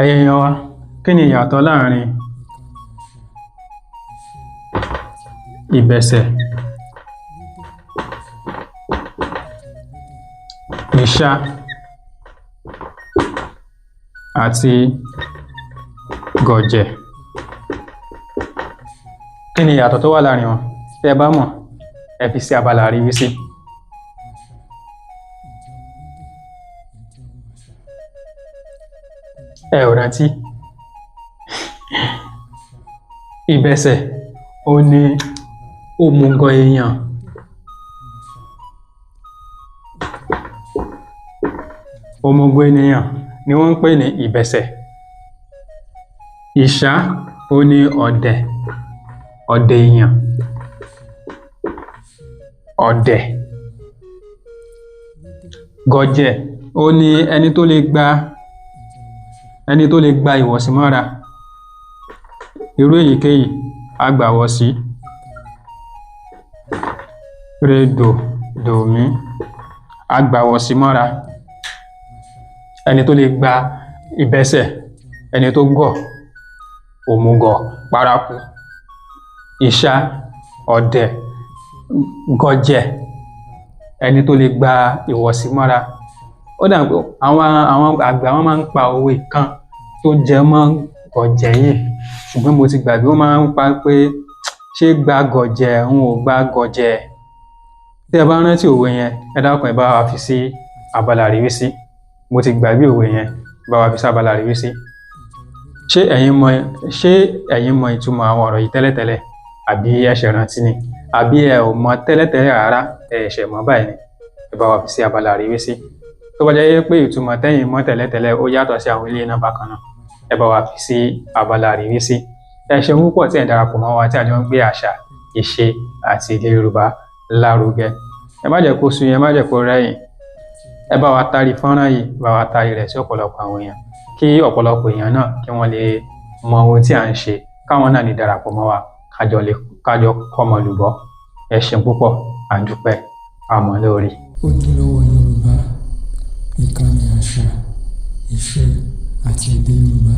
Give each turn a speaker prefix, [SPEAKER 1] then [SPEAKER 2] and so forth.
[SPEAKER 1] Ẹ̀yin èèyàn wa, kí ni ìyàtọ̀ láàrin ìbẹ̀sẹ̀, ìṣá àti gọ̀jẹ̀? Kí ni ìyàtọ̀ tó wà láàrin wọn? Tí ẹ bá mọ̀, ẹ fi sí abala àríwísí. Ẹ ò rántí? Ìbẹ̀sẹ̀ ó ní òmùgọ̀ èèyàn. Òmùgọ̀ ènìyàn ni wọ́n ń pè ní ìbẹ̀sẹ̀. Ìṣá ó ní ọ̀dẹ̀ èèyàn. Ọ̀dẹ̀. Gọ̀jẹ̀ ó ní ẹni tó lè gba ìwọ̀sí mọ́ra. Irú èyíkéyìí á gbà wọ̀sí. Re dò dò mí á gbà wọ̀sí mọ́ra. Ẹni tó lè gba ìbẹ̀sẹ̀, ẹni tó gọ̀, òmùgọ̀ paraku. Ìṣá, ọ̀dẹ̀, gọ̀jẹ̀, ẹni tó lè gba ìwọ̀sí mọ́ra. Ó dà pé àwọn àgbà wọn máa ń pa òwe kan tó jẹ mọ́ gọ̀jẹ̀ yìí, ṣùgbọ́n mo ti gbàgbé. Wọ́n máa ń pa pé ṣé gba gọ̀jẹ̀ n ò gba gọ̀jẹ̀. Tí ẹ bá rántí òwe yẹn, ẹ dákun ẹ bá wa fi sí abala àríwísí. Mo ti gbàgbé òwe yẹn, bá wa fi sí abala àríwísí. Ṣé ẹ̀yin mọ ìtumọ̀ àwọn ọ̀rọ̀ yìí tẹ́lẹ̀tẹ́lẹ̀, àbí ẹ ṣẹ̀ rántí ni? Àbí ẹ ò mọ̀ tẹ́lẹ̀tẹ́lẹ̀ rárá, ẹ ṣẹ̀ mọ̀ báyìí ni? Ẹ bá wa fi sí abala àríwísí. Tó bá jẹ́ pé ìtumọ̀ tẹ́yin mọ̀ tẹ́lẹ̀tẹ́lẹ̀ ó yàtọ̀ sí àwọn eléyìí náà bákan náà, ẹ bá wa fi sí abala àríwísí. Ẹ ṣeun púpọ̀ tí ẹ darapọ̀ mọ́ wa tí a jọ ń gbé àṣà, ìṣe àti èdè Yorùbá lárugẹ. Ẹ má jẹ́ kó sú yín, ẹ má jẹ́ kó rẹ́ yín. Ẹ bá wa tari fọ́nrán yìí, bá wa tari rẹ̀ sí ọ̀pọ̀lọpọ̀ àwọn èèyàn, kí ọ̀pọ̀lọpọ̀ èèyàn náà kí wọ́n lè mọ ohun tí à ń ṣe, káwọn náà lè darapọ̀ mọ́ wa, kájọ kọ́mọ lùbọ́. Ẹ ṣeun púpọ̀, à ń dúpẹ́, àmọ́ lórí.
[SPEAKER 2] Ojúlówó Yorùbá, ìkànnì àṣà, ìṣe àti èdè Yorùbá.